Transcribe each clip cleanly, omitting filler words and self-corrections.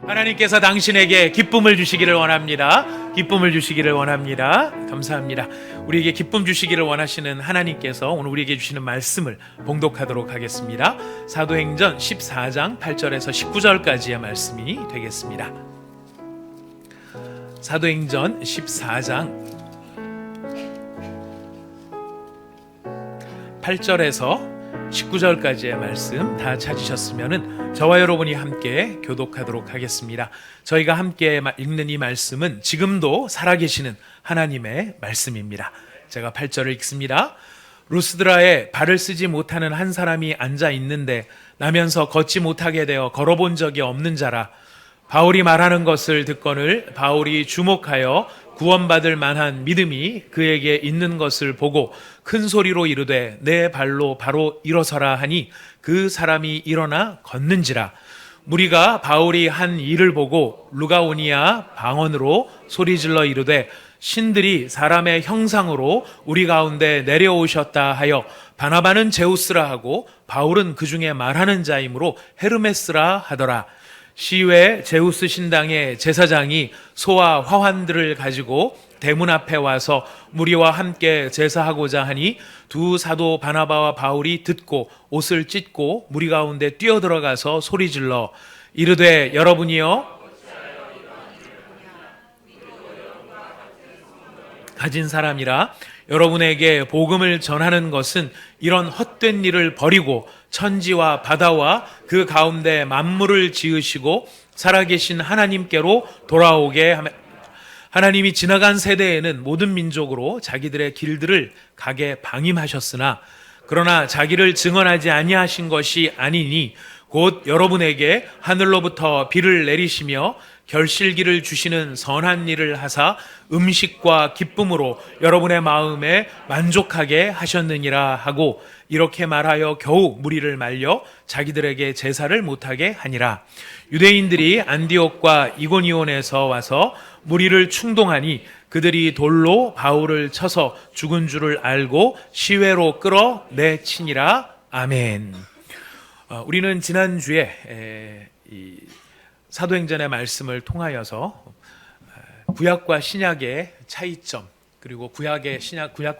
하나님께서 당신에게 기쁨을 주시기를 원합니다. 기쁨을 주시기를 원합니다. 감사합니다. 우리에게 기쁨 주시기를 원하시는 하나님께서 오늘 우리에게 주시는 말씀을 봉독하도록 하겠습니다. 사도행전 14장 8절에서 19절까지의 말씀이 되겠습니다. 사도행전 14장 8절에서 19절까지의 말씀 다 찾으셨으면 저와 여러분이 함께 교독하도록 하겠습니다. 저희가 함께 읽는 이 말씀은 지금도 살아계시는 하나님의 말씀입니다. 제가 8절을 읽습니다. 루스드라에 발을 쓰지 못하는 한 사람이 앉아 있는데 나면서 걷지 못하게 되어 걸어본 적이 없는 자라. 바울이 말하는 것을 듣거늘 바울이 주목하여 구원받을 만한 믿음이 그에게 있는 것을 보고 큰 소리로 이르되 내 발로 바로 일어서라 하니 그 사람이 일어나 걷는지라. 무리가 바울이 한 일을 보고 루가오니아 방언으로 소리질러 이르되 신들이 사람의 형상으로 우리 가운데 내려오셨다 하여 바나바는 제우스라 하고 바울은 그 중에 말하는 자이므로 헤르메스라 하더라. 시외 제우스 신당의 제사장이 소와 화환들을 가지고 대문 앞에 와서 무리와 함께 제사하고자 하니 두 사도 바나바와 바울이 듣고 옷을 찢고 무리 가운데 뛰어들어가서 소리질러 이르되 여러분이여 가진 사람이라 여러분에게 복음을 전하는 것은 이런 헛된 일을 버리고 천지와 바다와 그 가운데 만물을 지으시고 살아계신 하나님께로 돌아오게 하며 하나님이 지나간 세대에는 모든 민족으로 자기들의 길들을 가게 방임하셨으나 그러나 자기를 증언하지 아니하신 것이 아니니 곧 여러분에게 하늘로부터 비를 내리시며 결실기를 주시는 선한 일을 하사 음식과 기쁨으로 여러분의 마음에 만족하게 하셨느니라 하고 이렇게 말하여 겨우 무리를 말려 자기들에게 제사를 못하게 하니라. 유대인들이 안디옥과 이고니온에서 와서 무리를 충동하니 그들이 돌로 바울을 쳐서 죽은 줄을 알고 시외로 끌어 내치니라. 아멘. 우리는 지난주에 이 사도행전의 말씀을 통하여서 구약과 신약의 차이점 그리고 구약과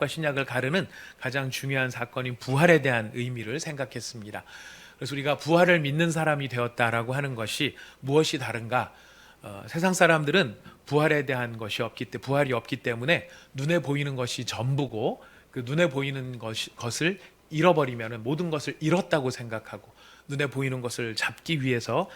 신약을 가르는 가장 중요한 사건인 부활에 대한 의미를 생각했습니다. 그래서 우리가 부활을 믿는 사람이 되었다라고 하는 것이 무엇이 다른가? 세상 사람들은 부활에 대한 부활이 없기 때문에 눈에 보이는 것이 전부고 그 눈에 보이는 것을 잃어버리면 모든 것을 잃었다고 생각하고 눈에 보이는 것을 잡기 위해서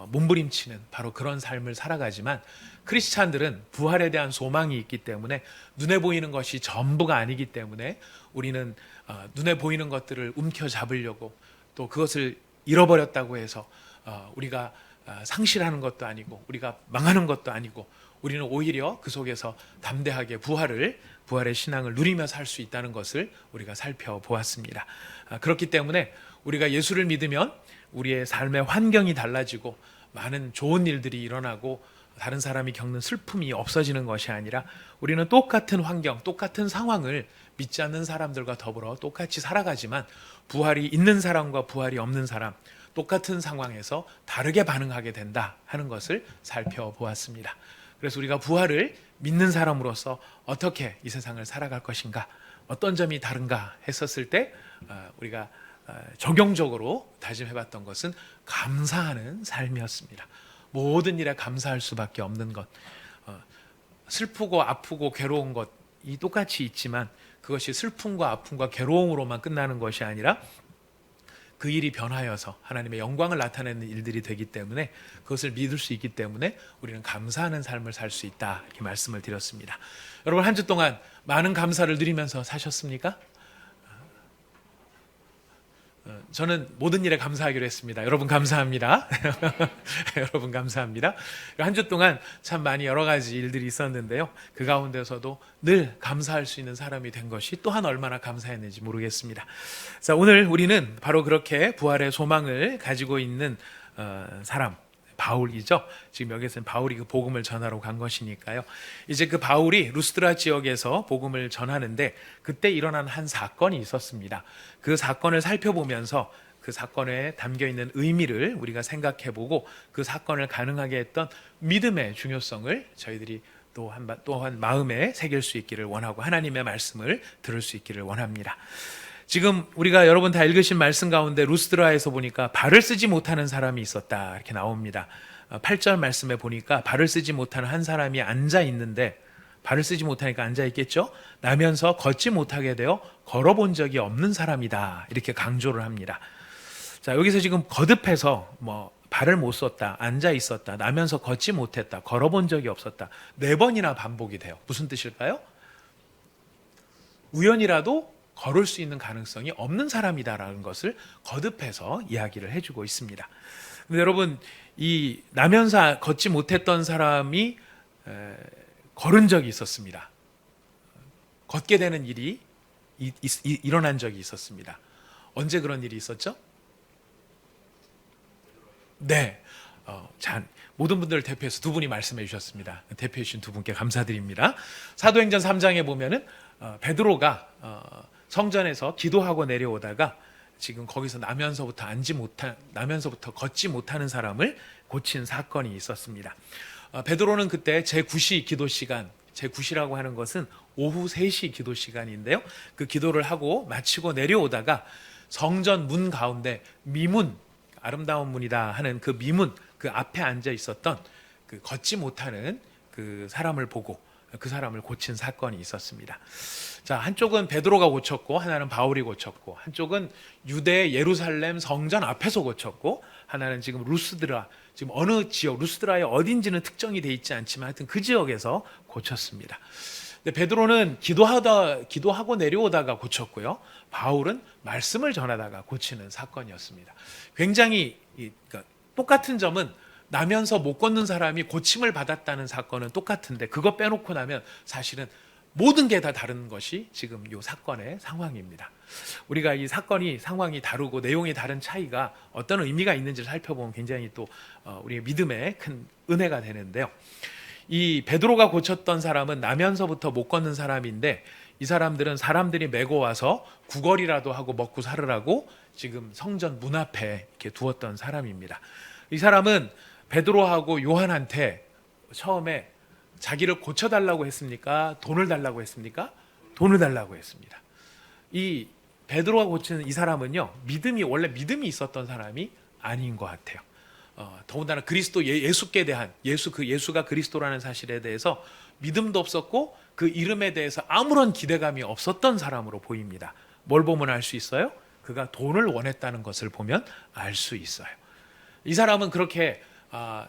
몸부림치는 바로 그런 삶을 살아가지만 크리스찬들은 부활에 대한 소망이 있기 때문에 눈에 보이는 것이 전부가 아니기 때문에 우리는 눈에 보이는 것들을 움켜잡으려고 또 그것을 잃어버렸다고 해서 우리가 상실하는 것도 아니고 우리가 망하는 것도 아니고 우리는 오히려 그 속에서 담대하게 부활의 신앙을 누리며 살 수 있다는 것을 우리가 살펴보았습니다. 그렇기 때문에 우리가 예수를 믿으면 우리의 삶의 환경이 달라지고 많은 좋은 일들이 일어나고 다른 사람이 겪는 슬픔이 없어지는 것이 아니라 우리는 똑같은 환경, 똑같은 상황을 믿지 않는 사람들과 더불어 똑같이 살아가지만 부활이 있는 사람과 부활이 없는 사람, 똑같은 상황에서 다르게 반응하게 된다 하는 것을 살펴보았습니다. 그래서 우리가 부활을 믿는 사람으로서 어떻게 이 세상을 살아갈 것인가, 어떤 점이 다른가 했었을 때 우리가 적용적으로 다짐해봤던 것은 감사하는 삶이었습니다. 모든 일에 감사할 수밖에 없는 것, 슬프고 아프고 괴로운 것이 똑같이 있지만 그것이 슬픔과 아픔과 괴로움으로만 끝나는 것이 아니라 그 일이 변하여서 하나님의 영광을 나타내는 일들이 되기 때문에 그것을 믿을 수 있기 때문에 우리는 감사하는 삶을 살 수 있다 이렇게 말씀을 드렸습니다. 여러분 한 주 동안 많은 감사를 누리면서 사셨습니까? 저는 모든 일에 감사하기로 했습니다. 여러분 감사합니다. 여러분 감사합니다. 한 주 동안 참 많이 여러 가지 일들이 있었는데요. 그 가운데서도 늘 감사할 수 있는 사람이 된 것이 또한 얼마나 감사했는지 모르겠습니다. 자, 오늘 우리는 바로 그렇게 부활의 소망을 가지고 있는 사람 바울이죠. 지금 여기서는 바울이 그 복음을 전하러 간 것이니까요. 이제 그 바울이 루스드라 지역에서 복음을 전하는데 그때 일어난 한 사건이 있었습니다. 그 사건을 살펴보면서 그 사건에 담겨 있는 의미를 우리가 생각해보고 그 사건을 가능하게 했던 믿음의 중요성을 저희들이 또한 마음에 새길 수 있기를 원하고 하나님의 말씀을 들을 수 있기를 원합니다. 지금 우리가 여러분 다 읽으신 말씀 가운데 루스드라에서 보니까 발을 쓰지 못하는 사람이 있었다 이렇게 나옵니다. 8절 말씀에 보니까 발을 쓰지 못하는 한 사람이 앉아 있는데 발을 쓰지 못하니까 앉아 있겠죠. 나면서 걷지 못하게 되어 걸어본 적이 없는 사람이다 이렇게 강조를 합니다. 자, 여기서 지금 거듭해서 발을 못 썼다, 앉아 있었다, 나면서 걷지 못했다, 걸어본 적이 없었다 4번이나 반복이 돼요. 무슨 뜻일까요? 우연이라도 걸을 수 있는 가능성이 없는 사람이다라는 것을 거듭해서 이야기를 해주고 있습니다. 근데 여러분, 이 나면서 걷지 못했던 사람이 걸은 적이 있었습니다. 걷게 되는 일이 일어난 적이 있었습니다. 언제 그런 일이 있었죠? 네. 모든 분들을 대표해서 두 분이 말씀해 주셨습니다. 대표해 주신 두 분께 감사드립니다. 사도행전 3장에 보면은 베드로가 성전에서 기도하고 내려오다가 지금 거기서 나면서부터 걷지 못하는 사람을 고친 사건이 있었습니다. 베드로는 그때 제9시 기도 시간, 제9시라고 하는 것은 오후 3시 기도 시간인데요. 그 기도를 하고 마치고 내려오다가 성전 문 가운데 미문, 아름다운 문이다 하는 그 미문, 그 앞에 앉아 있었던 그 걷지 못하는 그 사람을 보고 그 사람을 고친 사건이 있었습니다. 자, 한쪽은 베드로가 고쳤고 하나는 바울이 고쳤고 한쪽은 유대 예루살렘 성전 앞에서 고쳤고 하나는 지금 루스드라, 지금 어느 지역, 루스드라의 어딘지는 특정이 돼 있지 않지만 하여튼 그 지역에서 고쳤습니다. 근데 베드로는 기도하고 내려오다가 고쳤고요. 바울은 말씀을 전하다가 고치는 사건이었습니다. 굉장히 그러니까 똑같은 점은 나면서 못 걷는 사람이 고침을 받았다는 사건은 똑같은데 그거 빼놓고 나면 사실은 모든 게 다 다른 것이 지금 이 사건의 상황입니다. 우리가 이 사건이 상황이 다르고 내용이 다른 차이가 어떤 의미가 있는지를 살펴보면 굉장히 또 우리의 믿음에 큰 은혜가 되는데요. 이 베드로가 고쳤던 사람은 나면서부터 못 걷는 사람인데 이 사람들은 사람들이 메고 와서 구걸이라도 하고 먹고 살으라고 지금 성전 문 앞에 이렇게 두었던 사람입니다. 이 사람은 베드로하고 요한한테 처음에 자기를 고쳐달라고 했습니까? 돈을 달라고 했습니까? 돈을 달라고 했습니다. 이 베드로가 고치는 이 사람은요, 원래 믿음이 있었던 사람이 아닌 것 같아요. 더군다나 그리스도 예수께 대한 예수가 그리스도라는 사실에 대해서 믿음도 없었고 그 이름에 대해서 아무런 기대감이 없었던 사람으로 보입니다. 뭘 보면 알 수 있어요? 그가 돈을 원했다는 것을 보면 알 수 있어요. 이 사람은 그렇게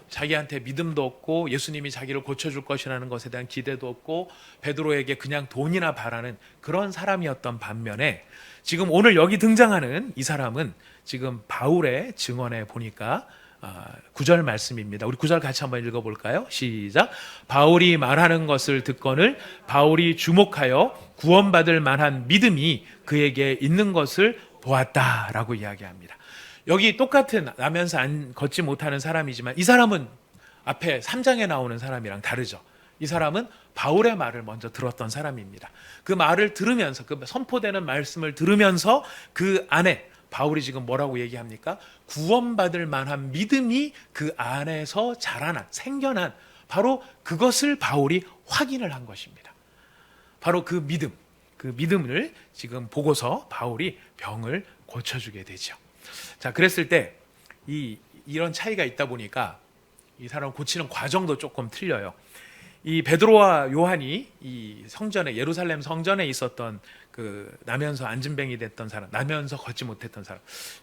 자기한테 믿음도 없고 예수님이 자기를 고쳐줄 것이라는 것에 대한 기대도 없고 베드로에게 그냥 돈이나 바라는 그런 사람이었던 반면에 지금 오늘 여기 등장하는 이 사람은 지금 바울의 증언에 보니까 9절 말씀입니다. 우리 9절 같이 한번 읽어볼까요? 시작. 바울이 말하는 것을 듣거늘 바울이 주목하여 구원받을 만한 믿음이 그에게 있는 것을 보았다라고 이야기합니다. 여기 똑같은 나면서 걷지 못하는 사람이지만 이 사람은 앞에 3장에 나오는 사람이랑 다르죠. 이 사람은 바울의 말을 먼저 들었던 사람입니다. 그 말을 들으면서 그 선포되는 말씀을 들으면서 그 안에 바울이 지금 뭐라고 얘기합니까? 구원받을 만한 믿음이 그 안에서 생겨난 바로 그것을 바울이 확인을 한 것입니다. 바로 그 믿음을 지금 보고서 바울이 병을 고쳐주게 되죠. 자, 그랬을 때 이런 차이가 있다 보니까 이 사람 고치는 과정도 조금 틀려요. 이 베드로와 요한이 이 성전에 예루살렘 성전에 있었던 그 나면서 앉은뱅이 됐던 사람, 나면서 걷지 못했던 사람.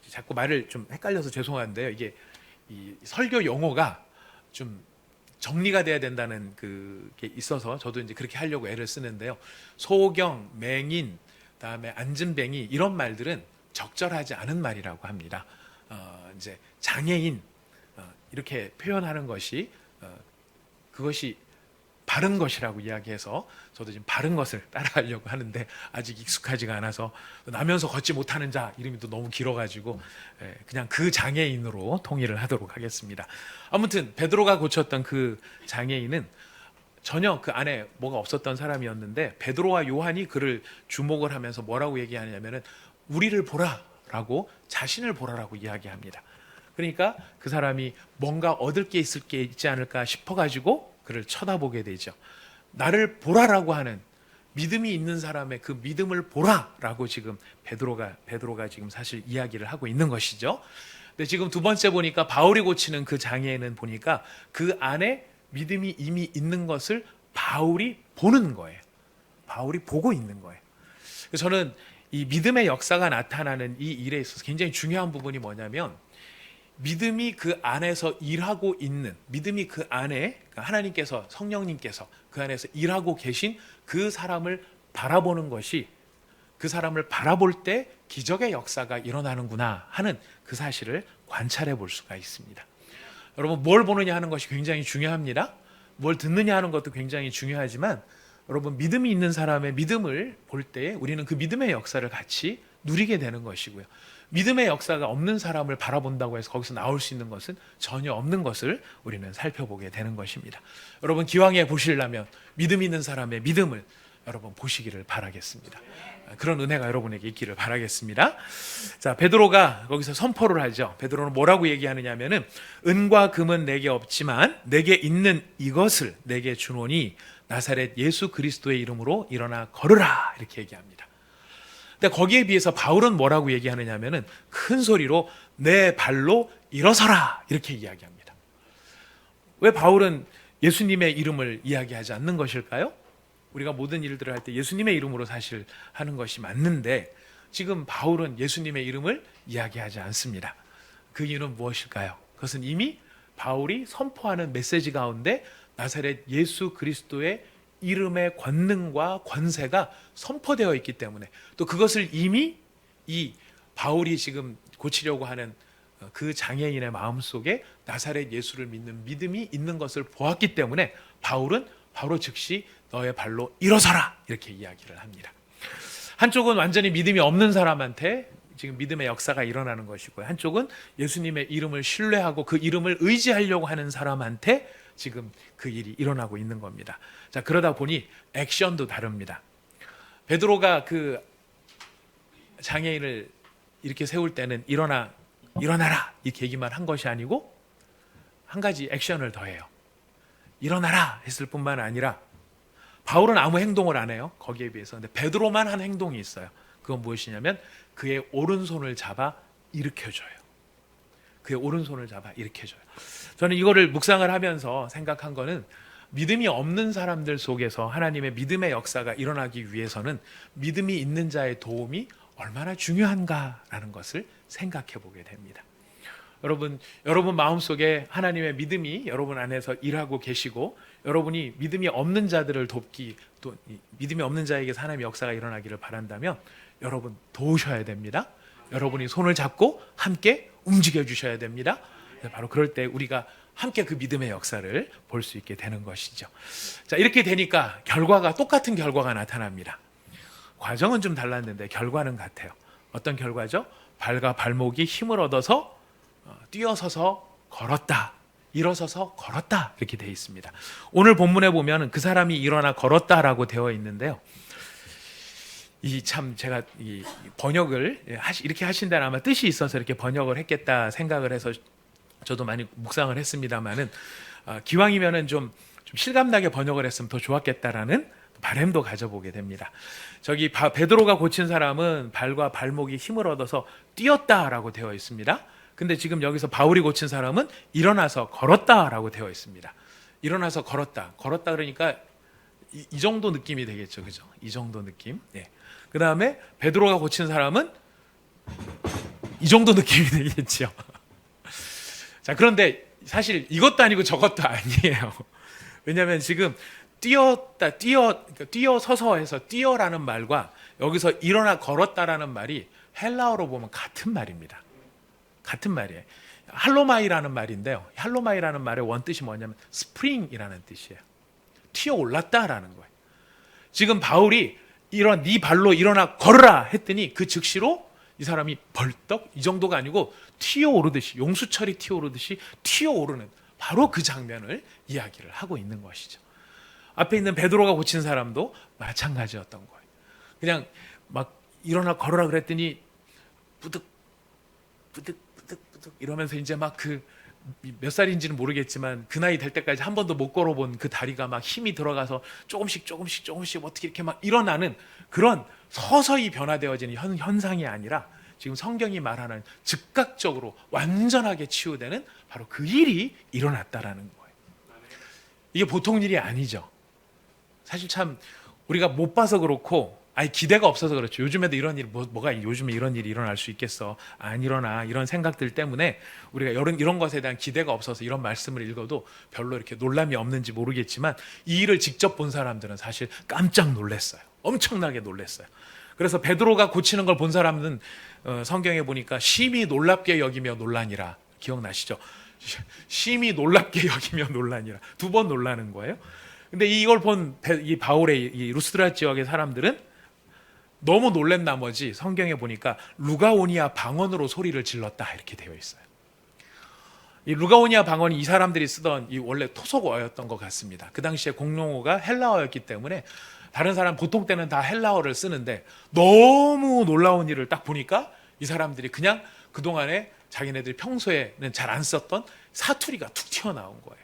자꾸 말을 좀 헷갈려서 죄송한데요. 이게 이 설교 용어가 좀 정리가 돼야 된다는 그게 있어서 저도 이제 그렇게 하려고 애를 쓰는데요. 소경, 맹인, 그다음에 앉은뱅이 이런 말들은 적절하지 않은 말이라고 합니다. 이제 장애인 이렇게 표현하는 것이 그것이 바른 것이라고 이야기해서 저도 지금 바른 것을 따라하려고 하는데 아직 익숙하지가 않아서 나면서 걷지 못하는 자 이름이 또 너무 길어가지고 그냥 그 장애인으로 통일을 하도록 하겠습니다. 아무튼 베드로가 고쳤던 그 장애인은 전혀 그 안에 뭐가 없었던 사람이었는데 베드로와 요한이 그를 주목을 하면서 뭐라고 얘기하냐면은 우리를 보라라고 자신을 보라라고 이야기합니다. 그러니까 그 사람이 뭔가 얻을 게 있을 게 있지 않을까 싶어가지고 그를 쳐다보게 되죠. 나를 보라라고 하는 믿음이 있는 사람의 그 믿음을 보라라고 지금 베드로가 지금 사실 이야기를 하고 있는 것이죠. 근데 지금 두 번째 보니까 바울이 고치는 그 장애는 보니까 그 안에 믿음이 이미 있는 것을 바울이 보는 거예요. 바울이 보고 있는 거예요. 저는 이 믿음의 역사가 나타나는 이 일에 있어서 굉장히 중요한 부분이 뭐냐면 믿음이 그 안에서 일하고 있는, 믿음이 그 안에 하나님께서 성령님께서 그 안에서 일하고 계신 그 사람을 바라보는 것이 그 사람을 바라볼 때 기적의 역사가 일어나는구나 하는 그 사실을 관찰해 볼 수가 있습니다. 여러분 뭘 보느냐 하는 것이 굉장히 중요합니다. 뭘 듣느냐 하는 것도 굉장히 중요하지만 여러분 믿음이 있는 사람의 믿음을 볼 때 우리는 그 믿음의 역사를 같이 누리게 되는 것이고요. 믿음의 역사가 없는 사람을 바라본다고 해서 거기서 나올 수 있는 것은 전혀 없는 것을 우리는 살펴보게 되는 것입니다. 여러분 기왕에 보시려면 믿음 있는 사람의 믿음을 여러분 보시기를 바라겠습니다. 그런 은혜가 여러분에게 있기를 바라겠습니다. 자, 베드로가 거기서 선포를 하죠. 베드로는 뭐라고 얘기하느냐면은 은과 금은 내게 없지만 내게 있는 이것을 내게 주노니 나사렛 예수 그리스도의 이름으로 일어나 걸으라 이렇게 얘기합니다. 근데 거기에 비해서 바울은 뭐라고 얘기하느냐면은 큰 소리로 내 발로 일어서라 이렇게 이야기합니다. 왜 바울은 예수님의 이름을 이야기하지 않는 것일까요? 우리가 모든 일들을 할 때 예수님의 이름으로 사실 하는 것이 맞는데 지금 바울은 예수님의 이름을 이야기하지 않습니다. 그 이유는 무엇일까요? 그것은 이미 바울이 선포하는 메시지 가운데 나사렛 예수 그리스도의 이름의 권능과 권세가 선포되어 있기 때문에 또 그것을 이미 이 바울이 지금 고치려고 하는 그 장애인의 마음속에 나사렛 예수를 믿는 믿음이 있는 것을 보았기 때문에 바울은 바로 즉시 너의 발로 일어서라 이렇게 이야기를 합니다. 한쪽은 완전히 믿음이 없는 사람한테 지금 믿음의 역사가 일어나는 것이고요. 한쪽은 예수님의 이름을 신뢰하고 그 이름을 의지하려고 하는 사람한테 지금 그 일이 일어나고 있는 겁니다. 자, 그러다 보니 액션도 다릅니다. 베드로가 그 장애인을 이렇게 세울 때는 일어나라 이렇게 얘기만 한 것이 아니고 한 가지 액션을 더해요. 일어나라 했을 뿐만 아니라 바울은 아무 행동을 안 해요. 거기에 비해서. 근데 베드로만 한 행동이 있어요. 그건 무엇이냐면 그의 오른손을 잡아 일으켜줘요. 그의 오른손을 잡아 일으켜줘요. 저는 이거를 묵상을 하면서 생각한 거는 믿음이 없는 사람들 속에서 하나님의 믿음의 역사가 일어나기 위해서는 믿음이 있는 자의 도움이 얼마나 중요한가라는 것을 생각해 보게 됩니다. 여러분 마음속에 하나님의 믿음이 여러분 안에서 일하고 계시고 여러분이 믿음이 없는 자들을 돕기 또 믿음이 없는 자에게서 하나님의 역사가 일어나기를 바란다면 여러분 도우셔야 됩니다. 여러분이 손을 잡고 함께 움직여 주셔야 됩니다. 바로 그럴 때 우리가 함께 그 믿음의 역사를 볼 수 있게 되는 것이죠. 자, 이렇게 되니까 똑같은 결과가 나타납니다. 과정은 좀 달랐는데 결과는 같아요. 어떤 결과죠? 발과 발목이 힘을 얻어서 뛰어서서 걸었다. 일어서서 걸었다. 이렇게 되어 있습니다. 오늘 본문에 보면 그 사람이 일어나 걸었다라고 되어 있는데요. 제가 이 번역을 이렇게 하신다는 아마 뜻이 있어서 이렇게 번역을 했겠다 생각을 해서 저도 많이 묵상을 했습니다만은 기왕이면은 좀 실감나게 번역을 했으면 더 좋았겠다라는 바람도 가져보게 됩니다. 저기 베드로가 고친 사람은 발과 발목이 힘을 얻어서 뛰었다라고 되어 있습니다. 근데 지금 여기서 바울이 고친 사람은 일어나서 걸었다라고 되어 있습니다. 일어나서 걸었다 그러니까 이 정도 느낌이 되겠죠, 그죠? 이 정도 느낌. 네. 그 다음에 베드로가 고친 사람은 이 정도 느낌이 되겠죠. 자, 그런데 사실 이것도 아니고 저것도 아니에요. 왜냐하면 지금 뛰어서서 해서 뛰어라는 말과 여기서 일어나 걸었다라는 말이 헬라어로 보면 같은 말입니다. 같은 말이에요. 할로마이라는 말인데요. 할로마이라는 말의 원뜻이 뭐냐면 스프링이라는 뜻이에요. 튀어 올랐다라는 거예요. 지금 바울이 네 발로 일어나 걸으라 했더니 그 즉시로 이 사람이 벌떡, 이 정도가 아니고 튀어오르듯이, 용수철이 튀어오르듯이 튀어오르는 바로 그 장면을 이야기를 하고 있는 것이죠. 앞에 있는 베드로가 고친 사람도 마찬가지였던 거예요. 그냥 막 일어나 걸어라 그랬더니 뿌득 이러면서 이제 막 몇 살인지는 모르겠지만 그 나이 될 때까지 한 번도 못 걸어본 그 다리가 막 힘이 들어가서 조금씩 어떻게 이렇게 막 일어나는 그런 서서히 변화되어지는 현상이 아니라 지금 성경이 말하는 즉각적으로 완전하게 치유되는 바로 그 일이 일어났다라는 거예요. 이게 보통 일이 아니죠. 사실 참 우리가 못 봐서 그렇고 기대가 없어서 그렇죠. 요즘에도 이런 일이 뭐가 요즘에 이런 일이 일어날 수 있겠어, 안 일어나, 이런 생각들 때문에 우리가 이런 것에 대한 기대가 없어서 이런 말씀을 읽어도 별로 이렇게 놀람이 없는지 모르겠지만 이 일을 직접 본 사람들은 사실 깜짝 놀랐어요. 엄청나게 놀랐어요. 그래서 베드로가 고치는 걸 본 사람은 성경에 보니까 심히 놀랍게 여기며 놀라니라. 기억나시죠? 심히 놀랍게 여기며 놀라니라. 2번 놀라는 거예요. 근데 이걸 본 이 바울의 이 루스드라 지역의 사람들은 너무 놀란 나머지 성경에 보니까 루가오니아 방언으로 소리를 질렀다 이렇게 되어 있어요. 이 루가오니아 방언이 이 사람들이 쓰던 이 원래 토속어였던 것 같습니다. 그 당시에 공용어가 헬라어였기 때문에 다른 사람 보통 때는 다 헬라어를 쓰는데 너무 놀라운 일을 딱 보니까 이 사람들이 그냥 그동안에 자기네들이 평소에는 잘 안 썼던 사투리가 툭 튀어나온 거예요.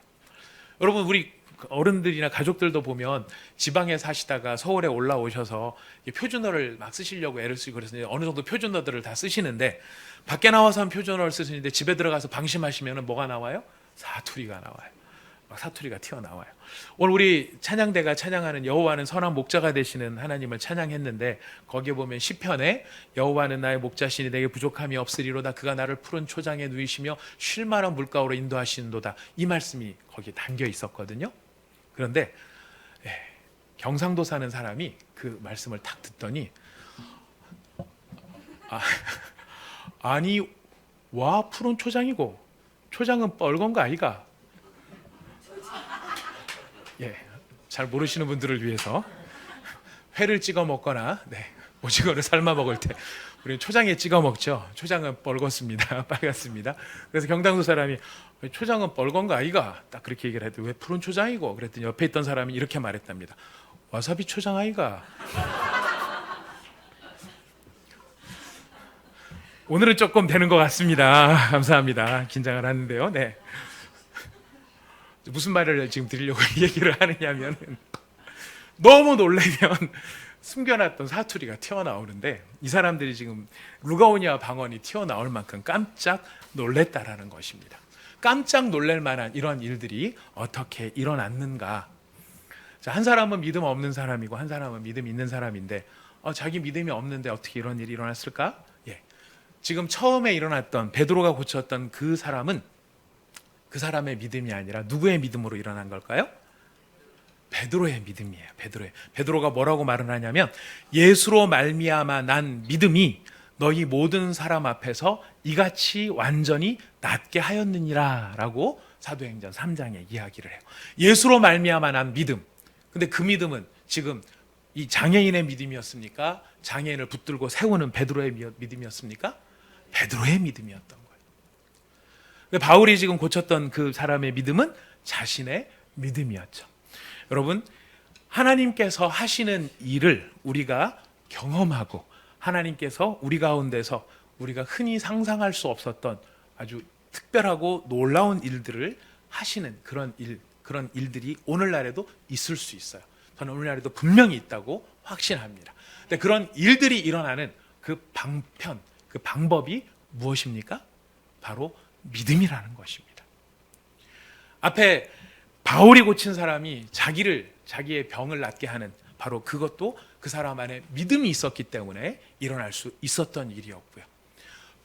여러분, 우리 어른들이나 가족들도 보면 지방에 사시다가 서울에 올라오셔서 표준어를 막 쓰시려고 애를 쓰고 그래서 어느 정도 표준어들을 다 쓰시는데 밖에 나와서는 표준어를 쓰시는데 집에 들어가서 방심하시면 뭐가 나와요? 사투리가 나와요. 막 사투리가 튀어나와요. 오늘 우리 찬양대가 찬양하는 여호와는 선한 목자가 되시는 하나님을 찬양했는데 거기에 보면 시편에 여호와는 나의 목자시니 내게 부족함이 없으리로다. 그가 나를 푸른 초장에 누이시며 쉴 만한 물가로 인도하시는도다. 이 말씀이 거기에 담겨 있었거든요. 그런데 경상도 사는 사람이 그 말씀을 딱 듣더니 아니 와 푸른 초장이고 초장은 뻘건 거 아이가? 잘 모르시는 분들을 위해서 회를 찍어 먹거나 오징어를 삶아 먹을 때 우리는 초장에 찍어 먹죠. 초장은 뻘겋습니다. 빨갛습니다. 그래서 경상도 사람이 초장은 뻘건 거 아이가? 딱 그렇게 얘기를 해도 왜 푸른 초장이고? 그랬더니 옆에 있던 사람이 이렇게 말했답니다. 와사비 초장 아이가? 오늘은 조금 되는 것 같습니다. 감사합니다. 긴장을 하는데요. 무슨 말을 지금 드리려고 얘기를 하느냐면 너무 놀라면 숨겨놨던 사투리가 튀어나오는데 이 사람들이 지금 루가오니아 방언이 튀어나올 만큼 깜짝 놀랬다라는 것입니다. 깜짝 놀랄 만한 이런 일들이 어떻게 일어났는가? 한 사람은 믿음 없는 사람이고 한 사람은 믿음 있는 사람인데 자기 믿음이 없는데 어떻게 이런 일이 일어났을까? 지금 처음에 일어났던 베드로가 고쳤던 그 사람은 그 사람의 믿음이 아니라 누구의 믿음으로 일어난 걸까요? 베드로의 믿음이에요. 베드로가 뭐라고 말을 하냐면 예수로 말미암아 난 믿음이 너희 모든 사람 앞에서 이같이 완전히 낫게 하였느니라 라고 사도행전 3장에 이야기를 해요. 예수로 말미암아 난 믿음. 근데 그 믿음은 지금 이 장애인의 믿음이었습니까? 장애인을 붙들고 세우는 베드로의 믿음이었습니까? 베드로의 믿음이었던 거예요. 근데 바울이 지금 고쳤던 그 사람의 믿음은 자신의 믿음이었죠. 여러분, 하나님께서 하시는 일을 우리가 경험하고 하나님께서 우리 가운데서 우리가 흔히 상상할 수 없었던 아주 특별하고 놀라운 일들을 하시는 그런 일들이 오늘날에도 있을 수 있어요. 저는 오늘날에도 분명히 있다고 확신합니다. 근데 그런 일들이 일어나는 그 방편, 그 방법이 무엇입니까? 바로 믿음이라는 것입니다. 앞에 바울이 고친 사람이 자기의 병을 낫게 하는 바로 그것도 그 사람 안에 믿음이 있었기 때문에 일어날 수 있었던 일이었고요.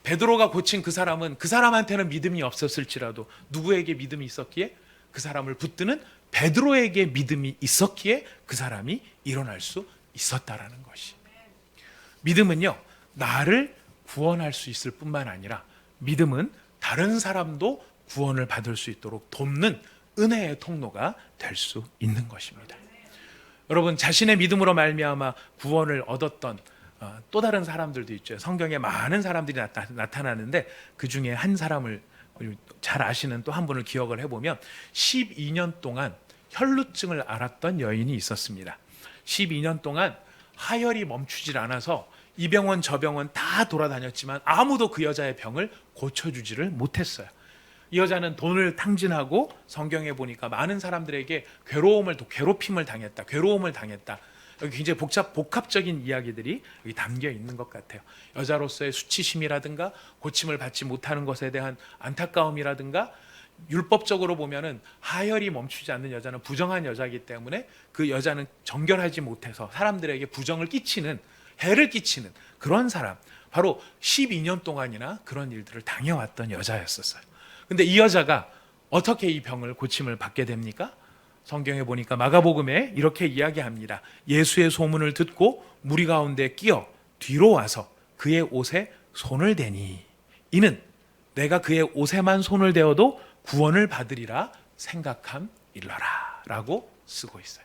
베드로가 고친 그 사람은 그 사람한테는 믿음이 없었을지라도 누구에게 믿음이 있었기에? 그 사람을 붙드는 베드로에게 믿음이 있었기에 그 사람이 일어날 수 있었다라는 것이. 믿음은요, 나를 구원할 수 있을 뿐만 아니라 믿음은 다른 사람도 구원을 받을 수 있도록 돕는 은혜의 통로가 될 수 있는 것입니다. 여러분, 자신의 믿음으로 말미암아 구원을 얻었던 또 다른 사람들도 있죠. 성경에 많은 사람들이 나타나는데 그 중에 한 사람을 잘 아시는 또 한 분을 기억을 해보면 12년 동안 혈루증을 앓았던 여인이 있었습니다. 12년 동안 하혈이 멈추질 않아서 이 병원 저 병원 다 돌아다녔지만 아무도 그 여자의 병을 고쳐주지를 못했어요. 이 여자는 돈을 탕진하고 성경에 보니까 많은 사람들에게 괴롭힘을 당했다. 괴로움을 당했다. 여기 굉장히 복합적인 이야기들이 여기 담겨 있는 것 같아요. 여자로서의 수치심이라든가 고침을 받지 못하는 것에 대한 안타까움이라든가, 율법적으로 보면은 하혈이 멈추지 않는 여자는 부정한 여자이기 때문에 그 여자는 정결하지 못해서 사람들에게 부정을 끼치는, 해를 끼치는 그런 사람, 바로 12년 동안이나 그런 일들을 당해왔던 여자였었어요. 근데 이 여자가 어떻게 이 병을 고침을 받게 됩니까? 성경에 보니까 마가복음에 이렇게 이야기합니다. 예수의 소문을 듣고 무리 가운데 끼어 뒤로 와서 그의 옷에 손을 대니 이는 내가 그의 옷에만 손을 대어도 구원을 받으리라 생각함일러라 라고 쓰고 있어요.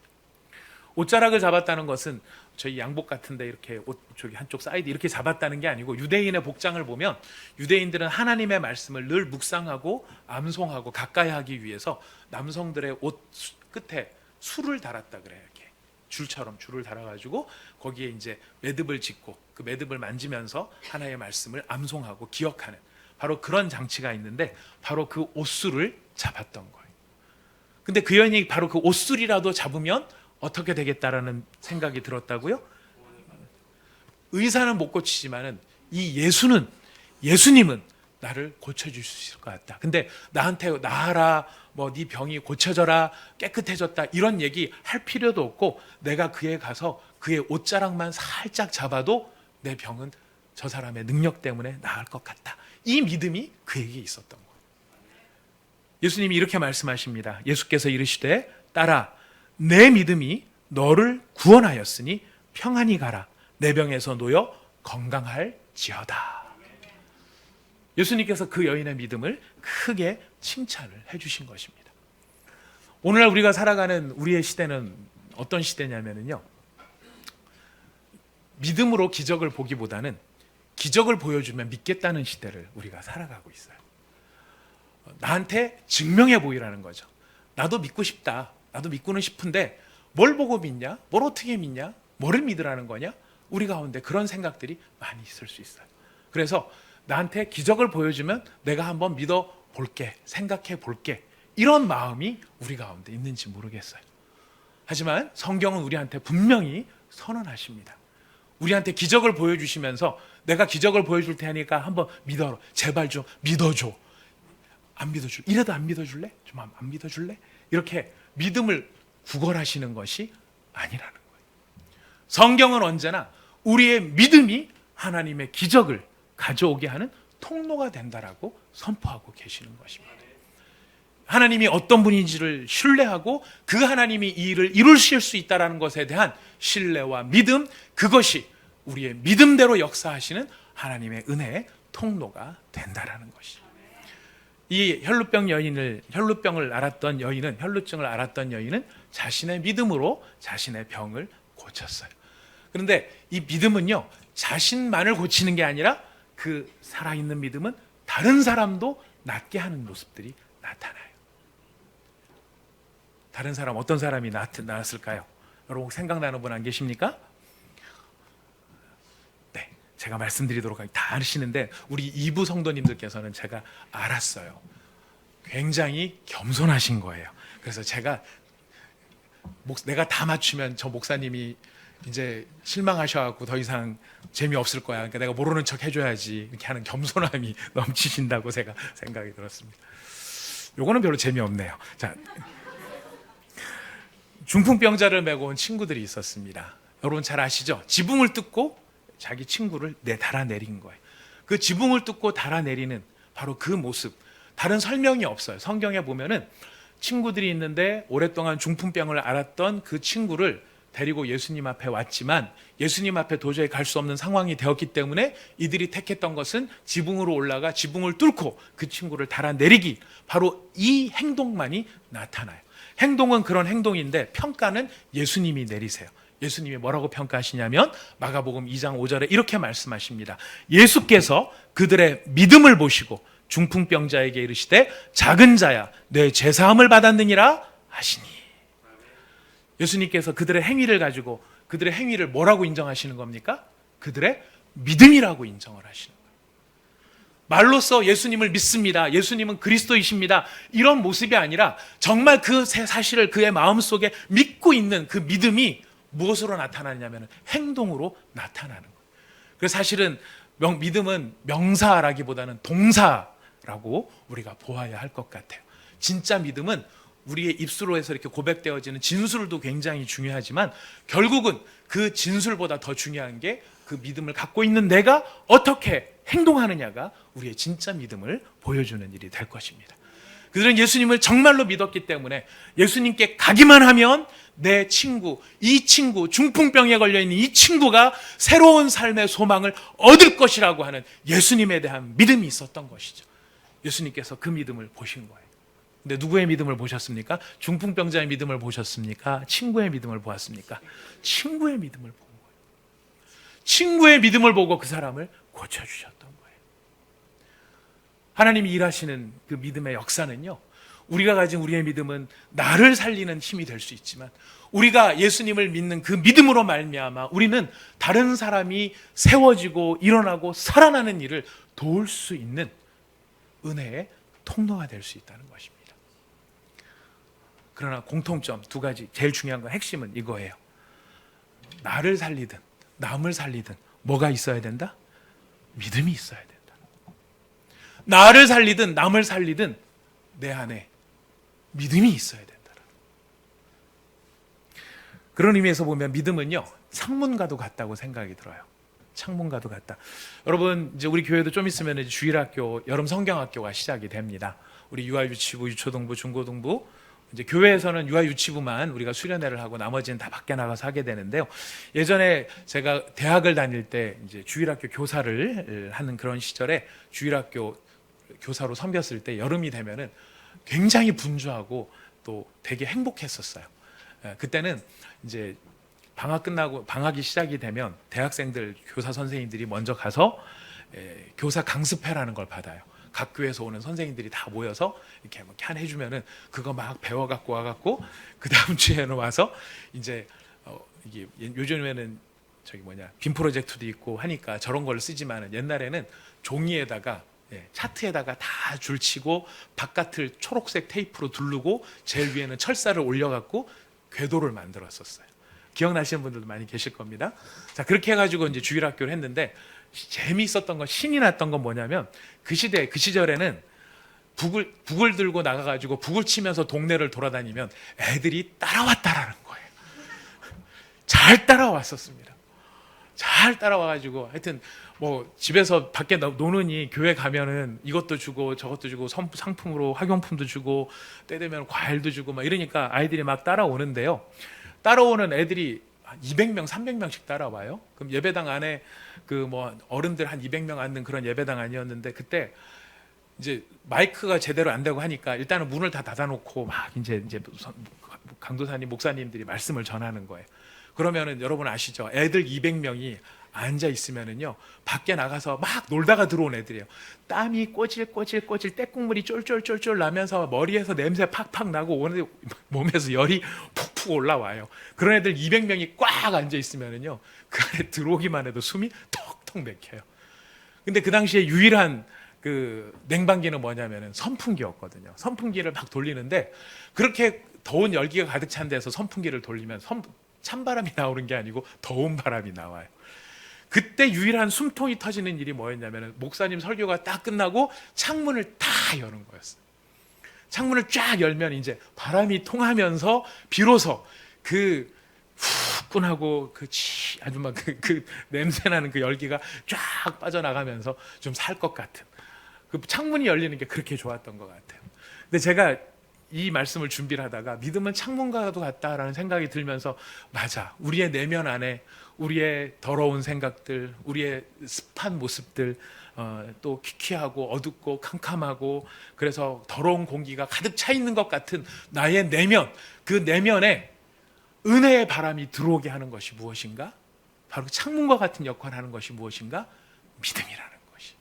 옷자락을 잡았다는 것은 저희 양복 같은데 이렇게 옷 저기 한쪽 사이드 이렇게 잡았다는 게 아니고, 유대인의 복장을 보면 유대인들은 하나님의 말씀을 늘 묵상하고 암송하고 가까이 하기 위해서 남성들의 옷 끝에 술을 달았다 그래요. 이렇게 줄처럼 줄을 달아가지고 거기에 이제 매듭을 짓고 그 매듭을 만지면서 하나의 말씀을 암송하고 기억하는 바로 그런 장치가 있는데, 바로 그 옷술을 잡았던 거예요. 근데 그 여인이 바로 그 옷술이라도 잡으면 어떻게 되겠다라는 생각이 들었다고요? 의사는 못 고치지만은 이 예수님은 나를 고쳐줄 수 있을 것 같다. 근데 나한테 나아라, 뭐 네 병이 고쳐져라, 깨끗해졌다 이런 얘기 할 필요도 없고, 내가 그에 가서 그의 옷자락만 살짝 잡아도 내 병은 저 사람의 능력 때문에 나을 것 같다. 이 믿음이 그에게 있었던 거예요. 예수님이 이렇게 말씀하십니다. 예수께서 이르시되 따라 내 믿음이 너를 구원하였으니 평안히 가라. 내 병에서 놓여 건강할지어다. 예수님께서 그 여인의 믿음을 크게 칭찬을 해주신 것입니다. 오늘날 우리가 살아가는 우리의 시대는 어떤 시대냐면요, 믿음으로 기적을 보기보다는 기적을 보여주면 믿겠다는 시대를 우리가 살아가고 있어요. 나한테 증명해 보이라는 거죠. 나도 믿고 싶다. 나도 믿고는 싶은데 뭘 보고 믿냐? 뭘 어떻게 믿냐? 뭐를 믿으라는 거냐? 우리 가운데 그런 생각들이 많이 있을 수 있어요. 그래서 나한테 기적을 보여주면 내가 한번 믿어볼게, 생각해볼게, 이런 마음이 우리 가운데 있는지 모르겠어요. 하지만 성경은 우리한테 분명히 선언하십니다. 우리한테 기적을 보여주시면서 내가 기적을 보여줄 테니까 한번 믿어라. 제발 좀 믿어줘. 안 믿어줄래? 이래도 안 믿어줄래? 좀 안 믿어줄래? 이렇게 믿음을 구걸하시는 것이 아니라는 거예요. 성경은 언제나 우리의 믿음이 하나님의 기적을 가져오게 하는 통로가 된다라고 선포하고 계시는 것입니다. 하나님이 어떤 분인지를 신뢰하고 그 하나님이 이 일을 이루실 수 있다는 것에 대한 신뢰와 믿음, 그것이 우리의 믿음대로 역사하시는 하나님의 은혜의 통로가 된다라는 것이죠. 이 혈루증을 앓았던 여인은 자신의 믿음으로 자신의 병을 고쳤어요. 그런데 이 믿음은요, 자신만을 고치는 게 아니라 그 살아있는 믿음은 다른 사람도 낫게 하는 모습들이 나타나요. 다른 사람, 어떤 사람이 나았을까요? 여러분 생각나는 분 안 계십니까? 네, 제가 말씀드리도록 하겠습니다. 다 아시는데 우리 2부 성도님들께서는 제가 알았어요. 굉장히 겸손하신 거예요. 그래서 내가 다 맞추면 저 목사님이 이제 실망하셔갖고 더 이상 재미없을 거야. 그러니까 내가 모르는 척 해줘야지. 이렇게 하는 겸손함이 넘치신다고 제가 생각이 들었습니다. 요거는 별로 재미없네요. 자, 중풍병자를 메고 온 친구들이 있었습니다. 여러분 잘 아시죠? 지붕을 뜯고 자기 친구를 달아내린 거예요. 그 지붕을 뜯고 달아내리는 바로 그 모습, 다른 설명이 없어요. 성경에 보면은 친구들이 있는데 오랫동안 중풍병을 앓았던 그 친구를 데리고 예수님 앞에 왔지만 예수님 앞에 도저히 갈 수 없는 상황이 되었기 때문에 이들이 택했던 것은 지붕으로 올라가 지붕을 뚫고 그 친구를 달아내리기, 바로 이 행동만이 나타나요. 행동은 그런 행동인데 평가는 예수님이 내리세요. 예수님이 뭐라고 평가하시냐면 마가복음 2장 5절에 이렇게 말씀하십니다. 예수께서 그들의 믿음을 보시고 중풍병자에게 이르시되 작은 자야 내 죄사함을 받았느니라 하시니. 예수님께서 그들의 행위를 가지고 그들의 행위를 뭐라고 인정하시는 겁니까? 그들의 믿음이라고 인정을 하시는 거예요. 말로써 예수님을 믿습니다. 예수님은 그리스도이십니다. 이런 모습이 아니라 정말 그 사실을 그의 마음속에 믿고 있는 그 믿음이 무엇으로 나타나냐면 행동으로 나타나는 거예요. 그래서 사실은 믿음은 명사라기보다는 동사라고 우리가 보아야 할 것 같아요. 진짜 믿음은 우리의 입술로 해서 이렇게 고백되어지는 진술도 굉장히 중요하지만 결국은 그 진술보다 더 중요한 게 그 믿음을 갖고 있는 내가 어떻게 행동하느냐가 우리의 진짜 믿음을 보여주는 일이 될 것입니다. 그들은 예수님을 정말로 믿었기 때문에 예수님께 가기만 하면 내 친구, 이 친구, 중풍병에 걸려있는 이 친구가 새로운 삶의 소망을 얻을 것이라고 하는 예수님에 대한 믿음이 있었던 것이죠. 예수님께서 그 믿음을 보신 거예요. 근데 누구의 믿음을 보셨습니까? 중풍병자의 믿음을 보셨습니까? 친구의 믿음을 보았습니까? 친구의 믿음을 본 거예요. 친구의 믿음을 보고 그 사람을 고쳐주셨던 거예요. 하나님이 일하시는 그 믿음의 역사는요, 우리가 가진 우리의 믿음은 나를 살리는 힘이 될 수 있지만 우리가 예수님을 믿는 그 믿음으로 말미암아 우리는 다른 사람이 세워지고 일어나고 살아나는 일을 도울 수 있는 은혜의 통로가 될 수 있다는 것입니다. 그러나 공통점 두 가지, 제일 중요한 건 핵심은 이거예요. 나를 살리든 남을 살리든 뭐가 있어야 된다? 믿음이 있어야 된다. 나를 살리든 남을 살리든 내 안에 믿음이 있어야 된다. 그런 의미에서 보면 믿음은요, 창문과도 같다고 생각이 들어요. 창문과도 같다. 여러분, 이제 우리 교회도 좀 있으면 이제 주일학교, 여름 성경학교가 시작이 됩니다. 우리 유아유치부, 유초등부, 중고등부, 이제 교회에서는 유아유치부만 우리가 수련회를 하고 나머지는 다 밖에 나가서 하게 되는데요. 예전에 제가 대학을 다닐 때 이제 주일학교 교사를 하는 그런 시절에 주일학교 교사로 섬겼을 때 여름이 되면은 굉장히 분주하고 또 되게 행복했었어요. 그때는 이제 방학 끝나고 방학이 시작이 되면 대학생들 교사 선생님들이 먼저 가서 교사 강습회라는 걸 받아요. 각 교회에서 오는 선생님들이 다 모여서 이렇게 한 해주면은 그거 막 배워갖고 와갖고 그 다음 주에는 와서 이제 이게 요즘에는 빔 프로젝트도 있고 하니까 저런 걸 쓰지만은 옛날에는 종이에다가 차트에다가 다 줄치고 바깥을 초록색 테이프로 두르고 제일 위에는 철사를 올려갖고 궤도를 만들었었어요. 기억나시는 분들도 많이 계실 겁니다. 자, 그렇게 해가지고 이제 주일학교를 했는데 재미있었던 건, 신이 났던 건 뭐냐면 그 시절에는 북을 들고 나가가지고 북을 치면서 동네를 돌아다니면 애들이 따라왔다라는 거예요. 잘 따라왔었습니다. 잘 따라와가지고 하여튼 뭐 집에서 밖에 노느니 교회 가면은 이것도 주고 저것도 주고 상품으로 학용품도 주고 때 되면 과일도 주고 막 이러니까 아이들이 막 따라오는데요. 따라오는 애들이 200명, 300명씩 따라와요. 그럼 예배당 안에 그 뭐 어른들 한 200명 앉는 그런 예배당 아니었는데 그때 이제 마이크가 제대로 안 되고 하니까 일단은 문을 다 닫아놓고 막 이제 강도사님, 목사님들이 말씀을 전하는 거예요. 그러면은 여러분 아시죠? 애들 200명이 앉아 있으면은요, 밖에 나가서 막 놀다가 들어온 애들이에요. 땀이 꼬질꼬질 때국물이 쫄쫄쫄쫄 나면서 머리에서 냄새 팍팍 나고 몸에서 열이 푹푹 올라와요. 그런 애들 200명이 꽉 앉아 있으면은요, 그 안에 들어오기만 해도 숨이 턱턱 막혀요. 근데 그 당시에 유일한 그 냉방기는 뭐냐면은 선풍기였거든요. 선풍기를 막 돌리는데 그렇게 더운 열기가 가득 찬 데서 선풍기를 돌리면 찬바람이 나오는 게 아니고 더운 바람이 나와요. 그때 유일한 숨통이 터지는 일이 뭐였냐면 목사님 설교가 딱 끝나고 창문을 다 여는 거였어요. 창문을 쫙 열면 이제 바람이 통하면서 비로소 그 후끈하고 아주 막 그 냄새나는 그 열기가 쫙 빠져나가면서 좀 살 것 같은 그 창문이 열리는 게 그렇게 좋았던 것 같아요. 근데 제가 이 말씀을 준비를 하다가 믿음은 창문과도 같다라는 생각이 들면서 맞아, 우리의 내면 안에 우리의 더러운 생각들, 우리의 습한 모습들, 또 퀴퀴하고 어둡고 캄캄하고 그래서 더러운 공기가 가득 차 있는 것 같은 나의 내면, 그 내면에 은혜의 바람이 들어오게 하는 것이 무엇인가? 바로 창문과 같은 역할을 하는 것이 무엇인가? 믿음이라는 것이.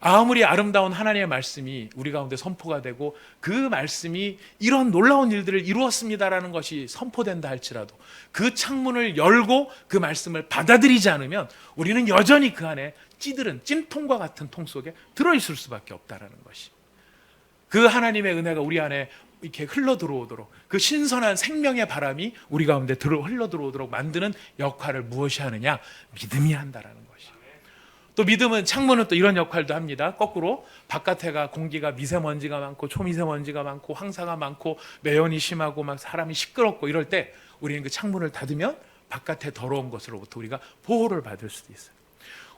아무리 아름다운 하나님의 말씀이 우리 가운데 선포가 되고 그 말씀이 이런 놀라운 일들을 이루었습니다라는 것이 선포된다 할지라도 그 창문을 열고 그 말씀을 받아들이지 않으면 우리는 여전히 그 안에 찌들은 찜통과 같은 통 속에 들어있을 수밖에 없다라는 것이. 그 하나님의 은혜가 우리 안에 이렇게 흘러 들어오도록, 그 신선한 생명의 바람이 우리 가운데 흘러 들어오도록 만드는 역할을 무엇이 하느냐? 믿음이 한다라는 것이. 또 믿음은, 창문은 또 이런 역할도 합니다. 거꾸로 바깥에가 공기가 미세먼지가 많고 초미세먼지가 많고 황사가 많고 매연이 심하고 막 사람이 시끄럽고 이럴 때 우리는 그 창문을 닫으면 바깥의 더러운 것으로부터 우리가 보호를 받을 수도 있어요.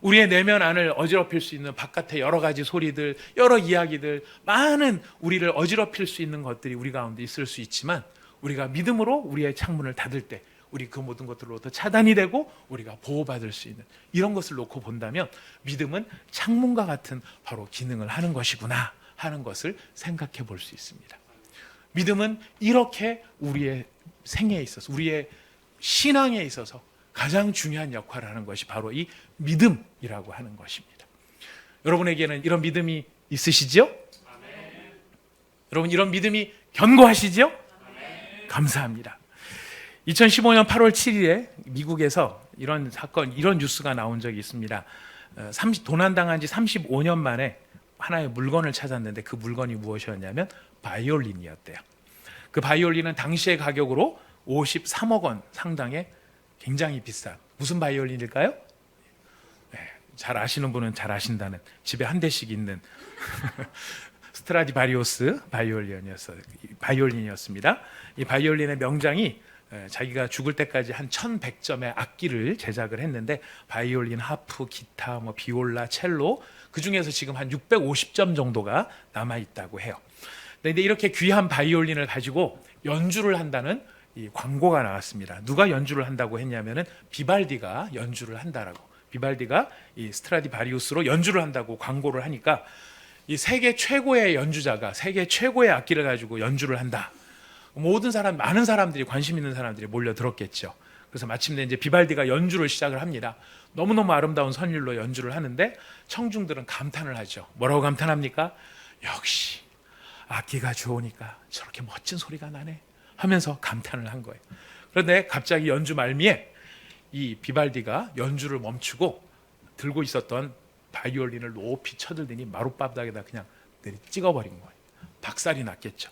우리의 내면 안을 어지럽힐 수 있는 바깥의 여러 가지 소리들, 여러 이야기들, 많은 우리를 어지럽힐 수 있는 것들이 우리 가운데 있을 수 있지만 우리가 믿음으로 우리의 창문을 닫을 때 우리 그 모든 것들로부터 차단이 되고 우리가 보호받을 수 있는 이런 것을 놓고 본다면 믿음은 창문과 같은 바로 기능을 하는 것이구나 하는 것을 생각해 볼 수 있습니다. 믿음은 이렇게 우리의 생애에 있어서, 우리의 신앙에 있어서 가장 중요한 역할을 하는 것이 바로 이 믿음이라고 하는 것입니다. 여러분에게는 이런 믿음이 있으시죠? 아멘. 여러분 이런 믿음이 견고하시죠? 아멘. 감사합니다. 2015년 8월 7일에 미국에서 이런 사건, 이런 뉴스가 나온 적이 있습니다. 도난당한 지 35년 만에 하나의 물건을 찾았는데 그 물건이 무엇이었냐면 바이올린이었대요. 그 바이올린은 당시의 가격으로 53억 원 상당의 굉장히 비싼, 무슨 바이올린일까요? 네, 잘 아시는 분은 잘 아신다는, 집에 한 대씩 있는 스트라디바리우스 바이올린이었습니다. 이 바이올린의 명장이 자기가 죽을 때까지 한 1100점의 악기를 제작을 했는데 바이올린, 하프, 기타, 비올라, 첼로 그 중에서 지금 한 650점 정도가 남아있다고 해요. 근데 이렇게 귀한 바이올린을 가지고 연주를 한다는 이 광고가 나왔습니다. 누가 연주를 한다고 했냐면은 비발디가 연주를 한다라고. 비발디가 이 스트라디바리우스로 연주를 한다고 광고를 하니까 이 세계 최고의 연주자가 세계 최고의 악기를 가지고 연주를 한다. 모든 사람, 많은 사람들이, 관심 있는 사람들이 몰려들었겠죠. 그래서 마침내 이제 비발디가 연주를 시작을 합니다. 너무너무 아름다운 선율로 연주를 하는데 청중들은 감탄을 하죠. 뭐라고 감탄합니까? 역시 악기가 좋으니까 저렇게 멋진 소리가 나네 하면서 감탄을 한 거예요. 그런데 갑자기 연주 말미에 이 비발디가 연주를 멈추고 들고 있었던 바이올린을 높이 쳐들더니 마룻바닥에다 그냥 찍어버린 거예요. 박살이 났겠죠.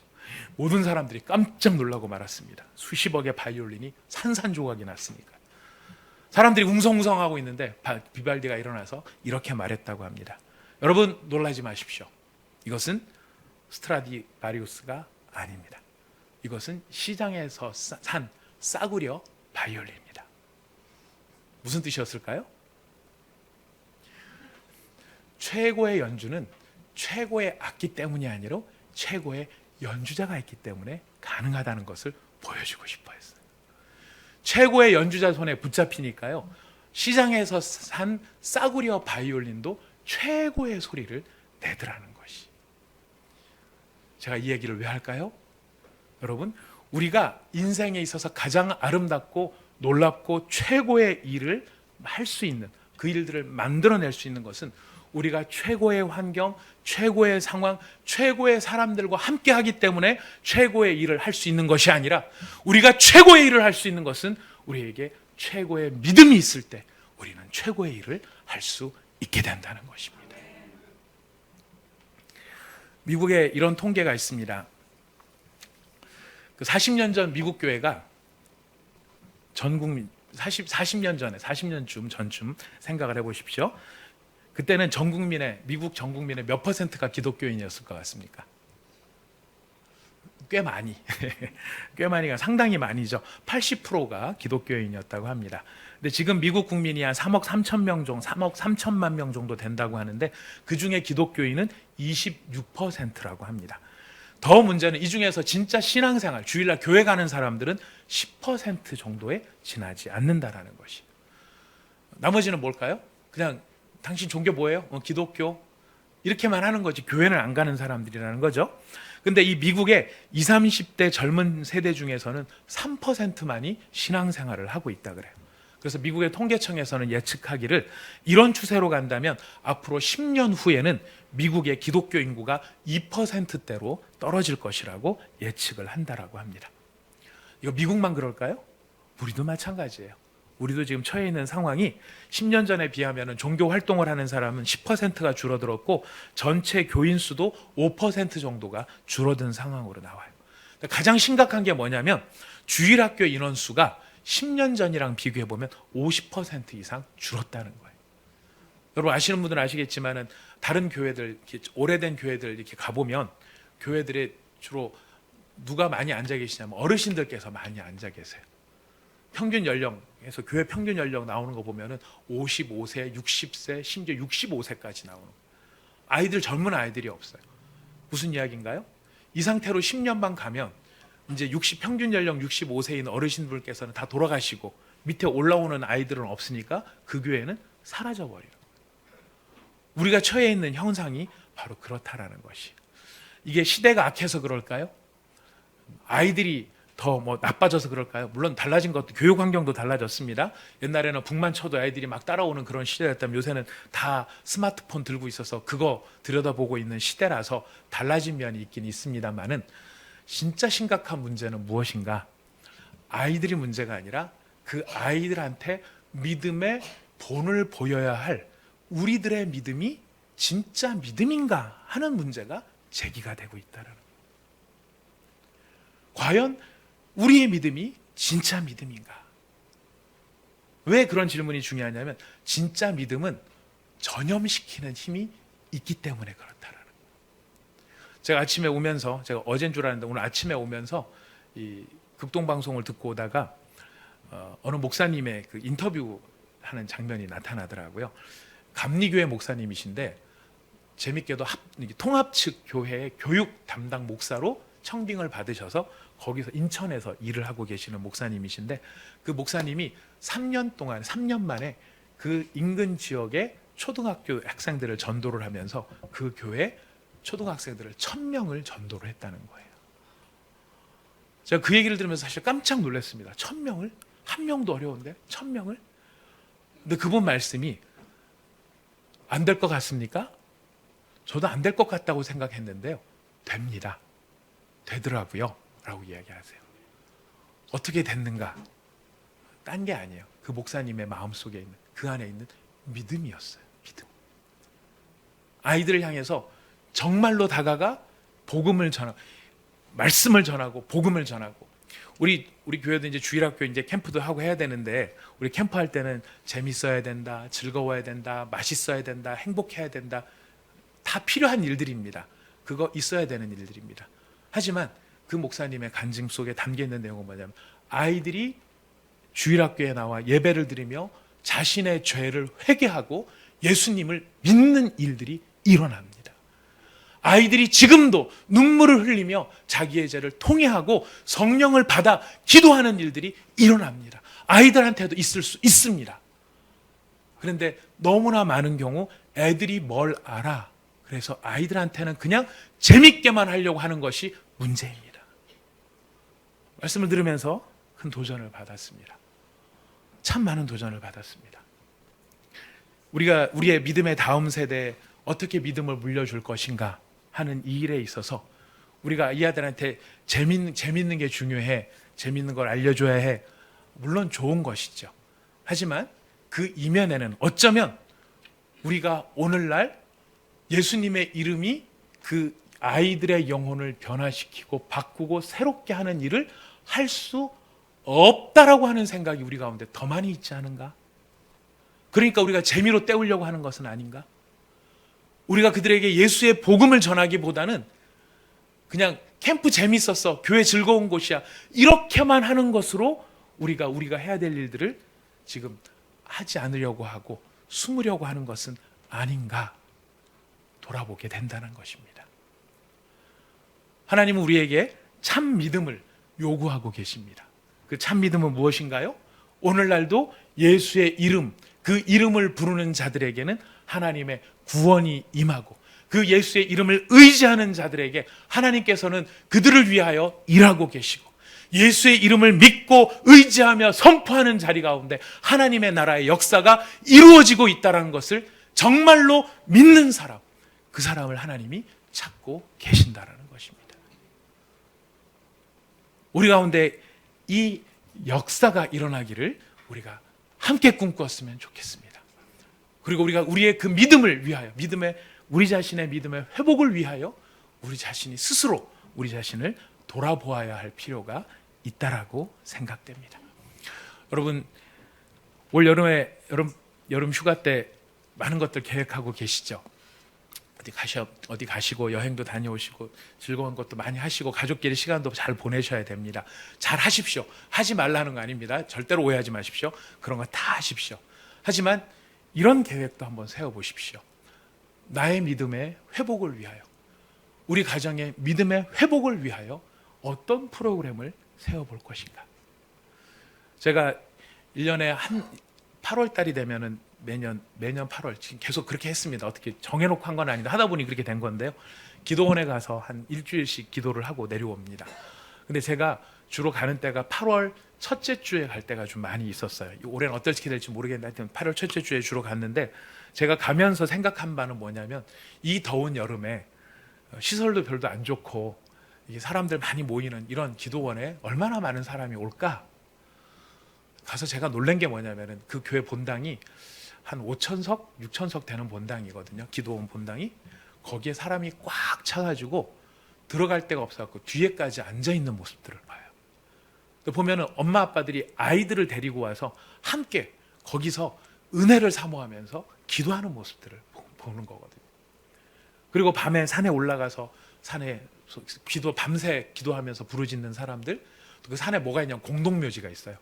모든 사람들이 깜짝 놀라고 말았습니다. 수십억의 바이올린이 산산조각이 났으니까. 사람들이 웅성웅성하고 있는데 비발디가 일어나서 이렇게 말했다고 합니다. 여러분 놀라지 마십시오. 이것은 스트라디바리우스가 아닙니다. 이것은 시장에서 산 싸구려 바이올린입니다. 무슨 뜻이었을까요? 최고의 연주는 최고의 악기 때문이 아니라 최고의 연주자가 있기 때문에 가능하다는 것을 보여주고 싶어 했어요. 최고의 연주자 손에 붙잡히니까요, 시장에서 산 싸구려 바이올린도 최고의 소리를 내더라는 것이. 제가 이 얘기를 왜 할까요? 여러분, 우리가 인생에 있어서 가장 아름답고 놀랍고 최고의 일을 할 수 있는, 그 일들을 만들어낼 수 있는 것은 우리가 최고의 환경, 최고의 상황, 최고의 사람들과 함께 하기 때문에 최고의 일을 할 수 있는 것이 아니라, 우리가 최고의 일을 할 수 있는 것은 우리에게 최고의 믿음이 있을 때 우리는 최고의 일을 할 수 있게 된다는 것입니다. 미국에 이런 통계가 있습니다. 40년 전 미국 교회가 전 국민, 40년 전에, 40년쯤 전쯤 생각을 해보십시오. 그때는 전 국민의, 미국 전 국민의 몇 퍼센트가 기독교인이었을 것 같습니까? 꽤 많이, 꽤 많이가 상당히 많이죠. 80%가 기독교인이었다고 합니다. 근데 지금 미국 국민이 한 3억 3천 명 정도, 3억 3천만 명 정도 된다고 하는데 그 중에 기독교인은 26%라고 합니다. 더 문제는 이 중에서 진짜 신앙생활, 주일날 교회 가는 사람들은 10% 정도에 지나지 않는다라는 것이. 나머지는 뭘까요? 그냥 당신 종교 뭐예요? 기독교. 이렇게만 하는 거지 교회는 안 가는 사람들이라는 거죠. 근데 이 미국의 20, 30대 젊은 세대 중에서는 3%만이 신앙생활을 하고 있다 그래요. 그래서 미국의 통계청에서는 예측하기를 이런 추세로 간다면 앞으로 10년 후에는 미국의 기독교 인구가 2%대로 떨어질 것이라고 예측을 한다라고 합니다. 이거 미국만 그럴까요? 우리도 마찬가지예요. 우리도 지금 처해 있는 상황이 10년 전에 비하면 종교 활동을 하는 사람은 10%가 줄어들었고 전체 교인 수도 5% 정도가 줄어든 상황으로 나와요. 가장 심각한 게 뭐냐면 주일학교 인원수가 10년 전이랑 비교해보면 50% 이상 줄었다는 거예요. 여러분 아시는 분들은 아시겠지만은 다른 교회들, 오래된 교회들 이렇게 가보면 교회들에 주로 누가 많이 앉아 계시냐면 어르신들께서 많이 앉아 계세요. 평균 연령에서 교회 평균 연령 나오는 거 보면은 55세, 60세, 심지어 65세까지 나오는 거예요. 아이들, 젊은 아이들이 없어요. 무슨 이야기인가요? 이 상태로 10년만 가면 이제 평균 연령 65세인 어르신분께서는 다 돌아가시고 밑에 올라오는 아이들은 없으니까 그 교회는 사라져버려요. 우리가 처해 있는 형상이 바로 그렇다라는 것이. 이게 시대가 악해서 그럴까요? 아이들이 더 나빠져서 그럴까요? 물론 달라진 것도 교육 환경도 달라졌습니다. 옛날에는 북만 쳐도 아이들이 막 따라오는 그런 시대였다면 요새는 다 스마트폰 들고 있어서 그거 들여다보고 있는 시대라서 달라진 면이 있긴 있습니다만은 진짜 심각한 문제는 무엇인가? 아이들이 문제가 아니라 그 아이들한테 믿음의 본을 보여야 할 우리들의 믿음이 진짜 믿음인가 하는 문제가 제기가 되고 있다는 거예요. 과연 우리의 믿음이 진짜 믿음인가? 왜 그런 질문이 중요하냐면 진짜 믿음은 전염시키는 힘이 있기 때문에 그렇다라는 거예요. 제가 아침에 오면서, 제가 어제인 줄 알았는데 오늘 아침에 오면서 이 극동방송을 듣고 오다가 어느 목사님의 그 인터뷰하는 장면이 나타나더라고요. 감리교회 목사님이신데 재밌게도 통합 측 교회의 교육 담당 목사로 청빙을 받으셔서 거기서 인천에서 일을 하고 계시는 목사님이신데 그 목사님이 3년 만에 그 인근 지역의 초등학교 학생들을 전도를 하면서 그 교회 초등학생들을 1000명을 전도를 했다는 거예요. 제가 그 얘기를 들으면서 사실 깜짝 놀랐습니다. 1000명을? 한 명도 어려운데 1000명을? 근데 그분 말씀이 안 될 것 같습니까? 저도 안 될 것 같다고 생각했는데요. 됩니다. 되더라고요. 라고 이야기하세요. 어떻게 됐는가? 딴 게 아니에요. 그 목사님의 마음속에 있는, 그 안에 있는 믿음이었어요. 믿음. 아이들을 향해서 정말로 다가가 복음을 전하고, 말씀을 전하고, 복음을 전하고. 우리 교회도 이제 주일학교 이제 캠프도 하고 해야 되는데, 우리 캠프 할 때는 재밌어야 된다, 즐거워야 된다, 맛있어야 된다, 행복해야 된다. 다 필요한 일들입니다. 그거 있어야 되는 일들입니다. 하지만 그 목사님의 간증 속에 담겨 있는 내용은 뭐냐면 아이들이 주일학교에 나와 예배를 드리며 자신의 죄를 회개하고 예수님을 믿는 일들이 일어납니다. 아이들이 지금도 눈물을 흘리며 자기의 죄를 통회하고 성령을 받아 기도하는 일들이 일어납니다. 아이들한테도 있을 수 있습니다. 그런데 너무나 많은 경우 애들이 뭘 알아. 그래서 아이들한테는 그냥 재밌게만 하려고 하는 것이 문제입니다. 말씀을 들으면서 큰 도전을 받았습니다. 참 많은 도전을 받았습니다. 우리가 우리의 믿음의 다음 세대에 어떻게 믿음을 물려줄 것인가 하는 이 일에 있어서 우리가 이 아들한테 재밌는 게 중요해. 재밌는 걸 알려줘야 해. 물론 좋은 것이죠. 하지만 그 이면에는 어쩌면 우리가 오늘날 예수님의 이름이 그 아이들의 영혼을 변화시키고 바꾸고 새롭게 하는 일을 할 수 없다라고 하는 생각이 우리 가운데 더 많이 있지 않은가? 그러니까 우리가 재미로 때우려고 하는 것은 아닌가? 우리가 그들에게 예수의 복음을 전하기보다는 그냥 캠프 재밌었어, 교회 즐거운 곳이야, 이렇게만 하는 것으로 우리가 해야 될 일들을 지금 하지 않으려고 하고 숨으려고 하는 것은 아닌가 돌아보게 된다는 것입니다. 하나님은 우리에게 참 믿음을 요구하고 계십니다. 그 참 믿음은 무엇인가요? 오늘날도 예수의 이름, 그 이름을 부르는 자들에게는 하나님의 구원이 임하고, 그 예수의 이름을 의지하는 자들에게 하나님께서는 그들을 위하여 일하고 계시고, 예수의 이름을 믿고 의지하며 선포하는 자리 가운데 하나님의 나라의 역사가 이루어지고 있다는 것을 정말로 믿는 사람, 그 사람을 하나님이 찾고 계신다는 것입니다. 우리 가운데 이 역사가 일어나기를 우리가 함께 꿈꿨으면 좋겠습니다. 그리고 우리가 우리의 그 믿음을 위하여, 우리 자신의 믿음의 회복을 위하여 우리 자신이 스스로 우리 자신을 돌아보아야 할 필요가 있다라고 생각됩니다. 여러분, 올 여름에 여름 휴가 때 많은 것들 계획하고 계시죠? 어디 가시고 여행도 다녀오시고 즐거운 것도 많이 하시고 가족끼리 시간도 잘 보내셔야 됩니다. 잘 하십시오. 하지 말라는 거 아닙니다. 절대로 오해하지 마십시오. 그런 거 다 하십시오. 하지만 이런 계획도 한번 세워보십시오. 나의 믿음의 회복을 위하여, 우리 가정의 믿음의 회복을 위하여 어떤 프로그램을 세워볼 것인가. 제가 1년에 한 8월 달이 되면은 매년 8월 지금 계속 그렇게 했습니다. 어떻게 정해놓고 한 건 아닌데 하다 보니 그렇게 된 건데요. 기도원에 가서 한 일주일씩 기도를 하고 내려옵니다. 근데 제가 주로 가는 때가 8월 첫째 주에 갈 때가 좀 많이 있었어요. 올해는 어떻게 될지 모르겠는데 하여튼 8월 첫째 주에 주로 갔는데, 제가 가면서 생각한 바는 뭐냐면, 이 더운 여름에 시설도 별로 안 좋고 이게 사람들 많이 모이는 이런 기도원에 얼마나 많은 사람이 올까? 가서 제가 놀란 게 뭐냐면은 그 교회 본당이 한 5,000석, 6,000석 되는 본당이거든요. 기도원 본당이. 거기에 사람이 꽉 차가지고 들어갈 데가 없어갖고 뒤에까지 앉아있는 모습들을 봐요. 보면은 엄마 아빠들이 아이들을 데리고 와서 함께 거기서 은혜를 사모하면서 기도하는 모습들을 보는 거거든요. 그리고 밤에 산에 올라가서 산에 밤새 기도하면서 부르짖는 사람들, 그 산에 뭐가 있냐면 공동묘지가 있어요.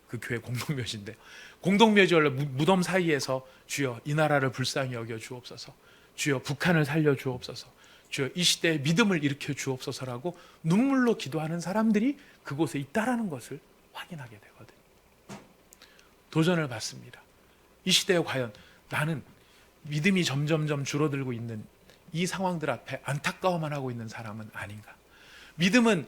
그 교회 공동묘지인데, 공동묘지 원래 무덤 사이에서 주여 이 나라를 불쌍히 여겨 주옵소서, 주여 북한을 살려 주옵소서, 주여 이 시대에 믿음을 일으켜 주옵소서라고 눈물로 기도하는 사람들이 그곳에 있다라는 것을 확인하게 되거든요. 도전을 받습니다. 이 시대에 과연 나는 믿음이 점점점 줄어들고 있는 이 상황들 앞에 안타까워만 하고 있는 사람은 아닌가? 믿음은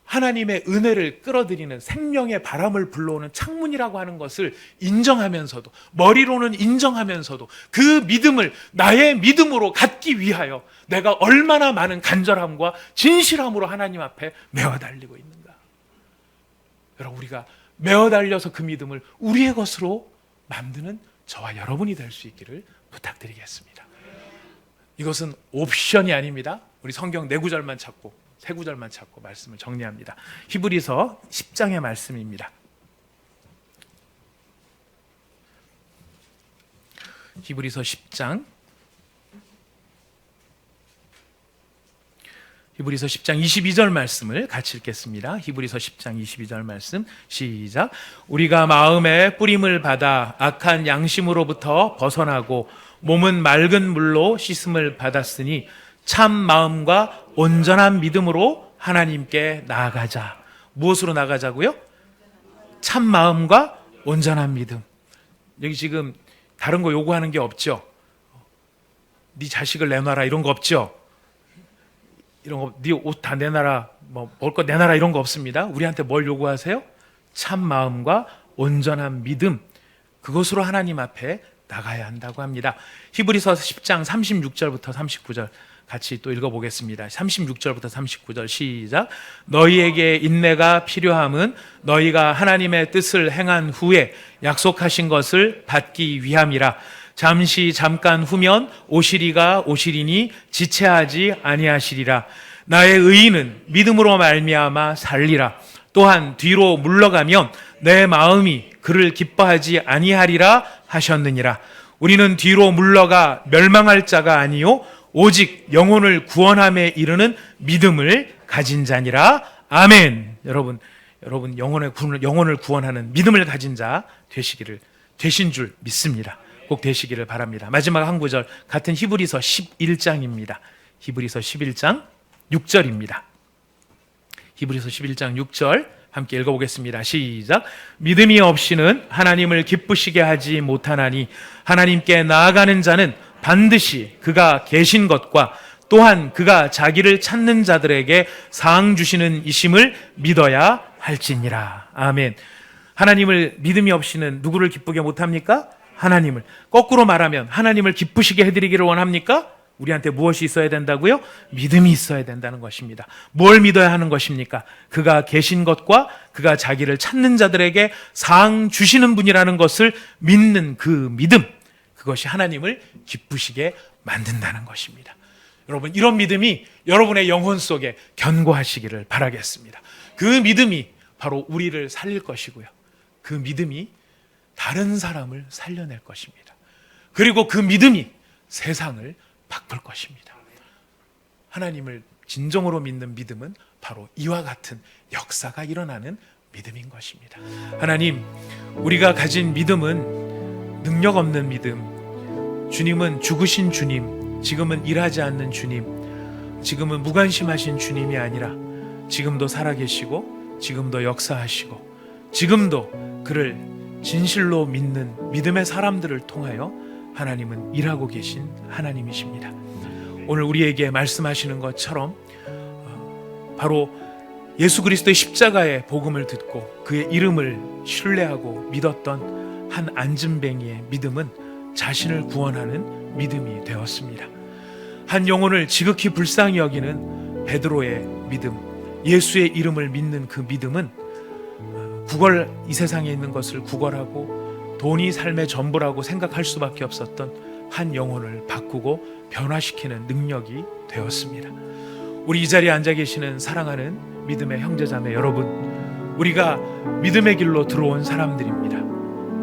하나님의 은혜를 끌어들이는 생명의 바람을 불러오는 창문이라고 하는 것을 인정하면서도, 머리로는 인정하면서도 그 믿음을 나의 믿음으로 갖기 위하여 내가 얼마나 많은 간절함과 진실함으로 하나님 앞에 메어 달리고 있는가. 여러분, 우리가 메어 달려서 그 믿음을 우리의 것으로 만드는 저와 여러분이 될 수 있기를 부탁드리겠습니다. 이것은 옵션이 아닙니다. 우리 성경 4구절만 찾고 3구절만 찾고 말씀을 정리합니다. 히브리서 10장의 말씀입니다. 히브리서 10장 22절 말씀을 같이 읽겠습니다. 히브리서 10장 22절 말씀 시작. 우리가 마음의 뿌림을 받아 악한 양심으로부터 벗어나고 몸은 맑은 물로 씻음을 받았으니 참 마음과 온전한 믿음으로 하나님께 나아가자. 무엇으로 나아가자고요? 참 마음과 온전한 믿음. 여기 지금 다른 거 요구하는 게 없죠? 네 자식을 내놔라 이런 거 없죠? 이런 거, 네 옷 다 내놔라, 뭐 먹을 거 내놔라 이런 거 없습니다. 우리한테 뭘 요구하세요? 참 마음과 온전한 믿음, 그것으로 하나님 앞에 나가야 한다고 합니다. 히브리서 10장 36절부터 39절 같이 또 읽어보겠습니다. 36절부터 39절 시작. 너희에게 인내가 필요함은 너희가 하나님의 뜻을 행한 후에 약속하신 것을 받기 위함이라. 잠깐 후면 오시리가 오시리니 지체하지 아니하시리라. 나의 의인은 믿음으로 말미암아 살리라. 또한 뒤로 물러가면 내 마음이 그를 기뻐하지 아니하리라 하셨느니라. 우리는 뒤로 물러가 멸망할 자가 아니요 오직 영혼을 구원함에 이르는 믿음을 가진 자니라. 아멘. 여러분 영혼을 구원하는 믿음을 가진 자 되신 줄 믿습니다. 꼭 되시기를 바랍니다. 마지막 한 구절 같은 히브리서 11장입니다. 히브리서 11장 6절입니다. 히브리서 11장 6절 함께 읽어보겠습니다. 시작. 믿음이 없이는 하나님을 기쁘시게 하지 못하나니 하나님께 나아가는 자는 반드시 그가 계신 것과 또한 그가 자기를 찾는 자들에게 상 주시는 이심을 믿어야 할지니라. 아멘. 하나님을 믿음이 없이는 누구를 기쁘게 못합니까? 하나님을. 거꾸로 말하면 하나님을 기쁘시게 해드리기를 원합니까? 우리한테 무엇이 있어야 된다고요? 믿음이 있어야 된다는 것입니다. 뭘 믿어야 하는 것입니까? 그가 계신 것과 그가 자기를 찾는 자들에게 상 주시는 분이라는 것을 믿는 그 믿음, 그것이 하나님을 기쁘시게 만든다는 것입니다. 여러분, 이런 믿음이 여러분의 영혼 속에 견고하시기를 바라겠습니다. 그 믿음이 바로 우리를 살릴 것이고요, 그 믿음이 다른 사람을 살려낼 것입니다. 그리고 그 믿음이 세상을 바꿀 것입니다. 하나님을 진정으로 믿는 믿음은 바로 이와 같은 역사가 일어나는 믿음인 것입니다. 하나님, 우리가 가진 믿음은 능력 없는 믿음, 주님은 죽으신 주님, 지금은 일하지 않는 주님, 지금은 무관심하신 주님이 아니라 지금도 살아계시고 지금도 역사하시고 지금도 그를 진실로 믿는 믿음의 사람들을 통하여 하나님은 일하고 계신 하나님이십니다. 오늘 우리에게 말씀하시는 것처럼 바로 예수 그리스도의 십자가의 복음을 듣고 그의 이름을 신뢰하고 믿었던 한 안진뱅이의 믿음은 자신을 구원하는 믿음이 되었습니다. 한 영혼을 지극히 불쌍히 여기는 베드로의 믿음, 예수의 이름을 믿는 그 믿음은 이 세상에 있는 것을 구걸하고 돈이 삶의 전부라고 생각할 수밖에 없었던 한 영혼을 바꾸고 변화시키는 능력이 되었습니다. 우리 이 자리에 앉아 계시는 사랑하는 믿음의 형제자매 여러분, 우리가 믿음의 길로 들어온 사람들입니다.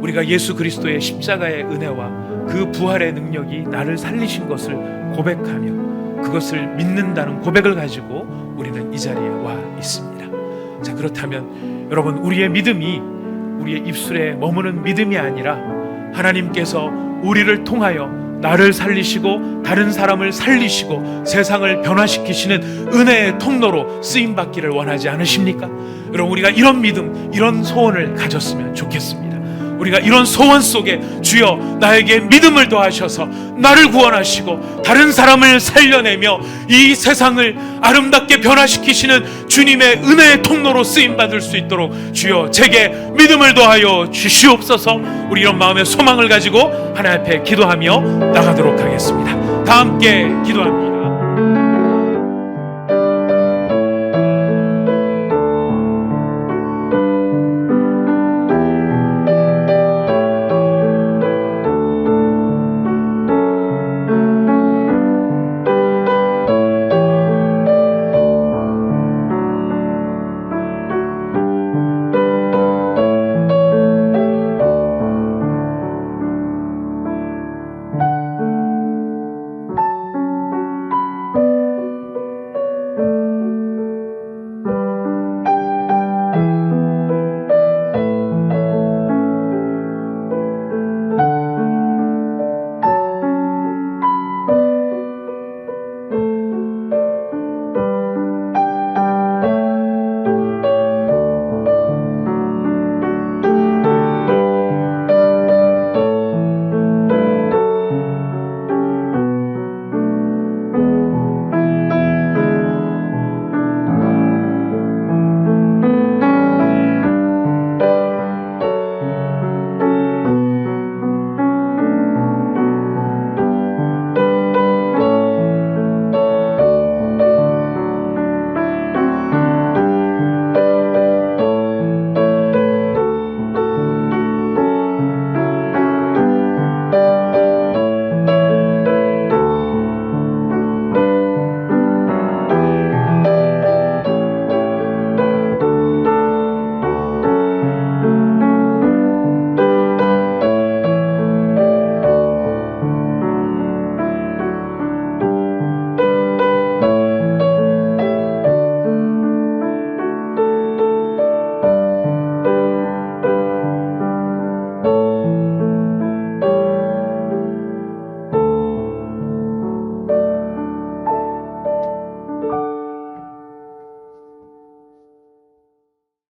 우리가 예수 그리스도의 십자가의 은혜와 그 부활의 능력이 나를 살리신 것을 고백하며 그것을 믿는다는 고백을 가지고 우리는 이 자리에 와 있습니다. 자, 그렇다면 여러분, 우리의 믿음이 우리의 입술에 머무는 믿음이 아니라 하나님께서 우리를 통하여 나를 살리시고 다른 사람을 살리시고 세상을 변화시키시는 은혜의 통로로 쓰임받기를 원하지 않으십니까? 여러분, 우리가 이런 믿음, 이런 소원을 가졌으면 좋겠습니다. 우리가 이런 소원 속에 주여 나에게 믿음을 더하셔서 나를 구원하시고 다른 사람을 살려내며 이 세상을 아름답게 변화시키시는 주님의 은혜의 통로로 쓰임받을 수 있도록 주여 제게 믿음을 더하여 주시옵소서. 우리 이런 마음의 소망을 가지고 하나님 앞에 기도하며 나가도록 하겠습니다. 다 함께 기도합니다.